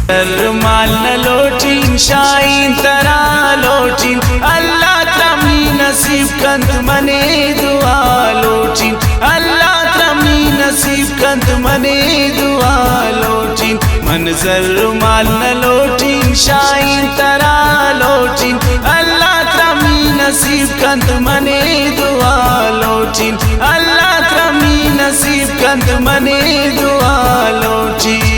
माल न लोटिन शाइन तरा लोटिन अल्लाह तमी नसीब कंत मने दुआ लोटिन अल्लाह तमी नसीब कंत मने दुआ लोटिन मंजर माल न लोटिन शाइन तरा लोटिन अल्लाह तमी नसीब कंत मने दुआ लोटिन अल्लाह तमी नसीब कंत मने दुआ लोटिन।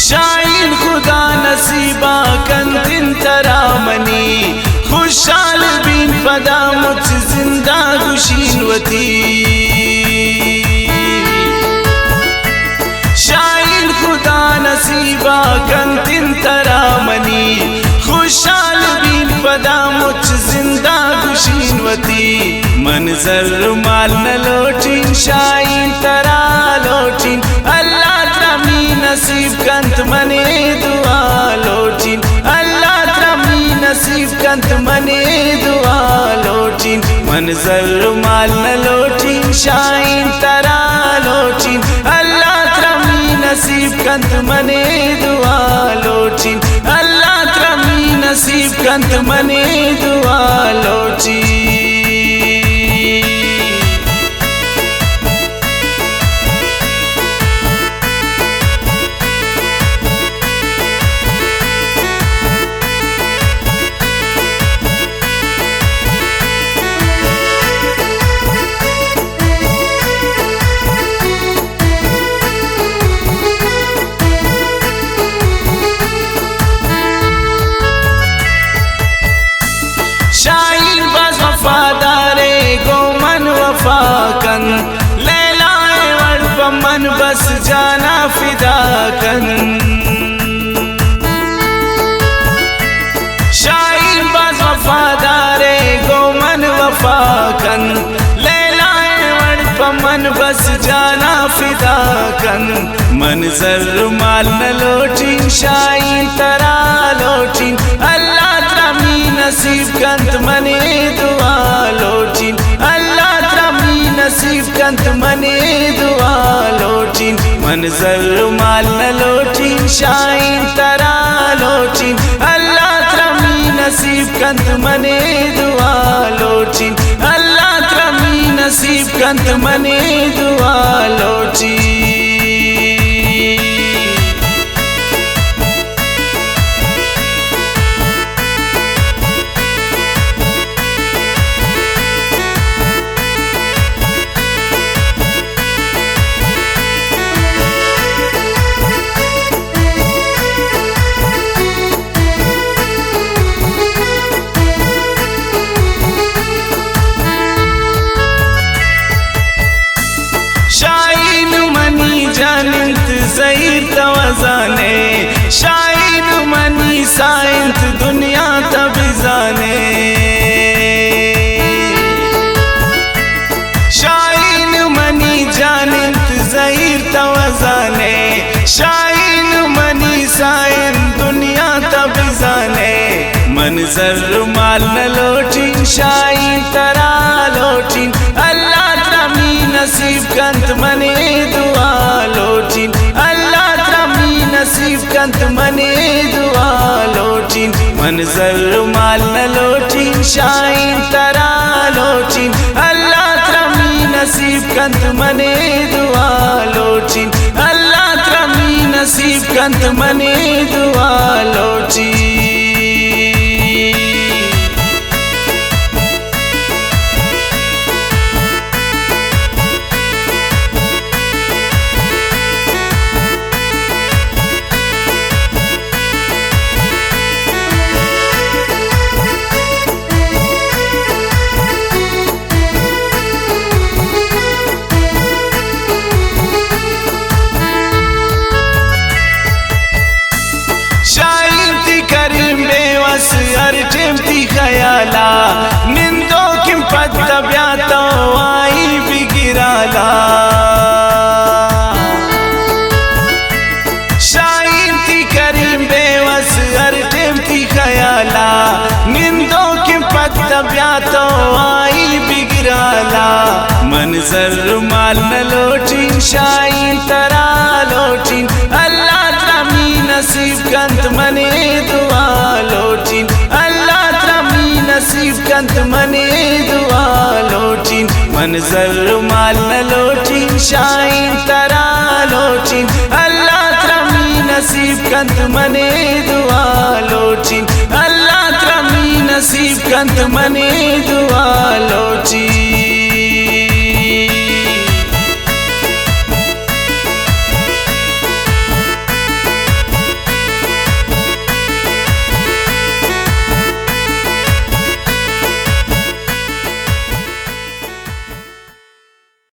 शाइन खुदा नसीबा कंतिन तरामनी खुशाल बिन पदा मुझ जिंदा गुशीनवती शाइन खुदा नसीबा कंतिन तरामनी खुशाल बिन पदा मुझ जिंदा गुशीनवती मंजर माल न लोटिन शाइन तरा लोटिन अल्लाह नसीब कंत मने दुआ लोटिन अल्लाह तमी नसीब कंत मने दुआ लोटिन मंजर माल न लोटिन शाइन तरा लोटिन अल्लाह तमी नसीब कंत मने दुआ लोटिन अल्लाह तमी नसीब कंत मने दुआ लोटिन। शाइन बस वफादारे गो मन वफाकन लैलाए वड़ मन बस जाना फिदाकन शाइन बस वफादारे गो मन वफाकन लैलाए वड़ मन बस जाना फिदाकन मंजर माल न लोटिन शाइन तरा लोटिन अल्लाह नसीब कंत मने दुआ लोटिन अल्लाह तमी नसीब कंत मने दुआ लोटिन मंजर माल न लोटिन शाइन तरा लोटिन अल्लाह तमी नसीब कंत मने दुआ लोटिन अल्लाह तमी नसीब कंत मने दुआ लोटिन। जानिंत ज़हीर तवज़ाने शाइन मनी साइंत दुनिया तबिज़ाने शाइन मनी जानिंत ज़हीर तवज़ाने शाइन मनी साइन दुनिया तबिज़ाने मंजर माल न लोटिन शाइन तरा लोटिन अल्लाह तमी नसीब कंत मने दुआ लोटिन अल्लाह तमी नसीब कंत मने दुआ लोटिन मंजर माल न लोटिन शाइन तरा लोटिन अल्लाह तमी नसीब कंत मने दुआ लोटिन अल्लाह तमी नसीब कंत मने दुआ लोटिन। शाइन मंजर माल न लोटिन शाइन तरा लोटिन अल्लाह त्रमी नसीब कंत मने दुआ लोटिन अल्लाह त्रमी नसीब कंत मने दुआ लोटिन मंजर माल न लोटिन शाइन तरा लोटिन अल्लाह त्रमी नसीब कंत मने दुआ लोटिन अल्लाह त्रमी नसीब कंत मने दुआ लोटिन।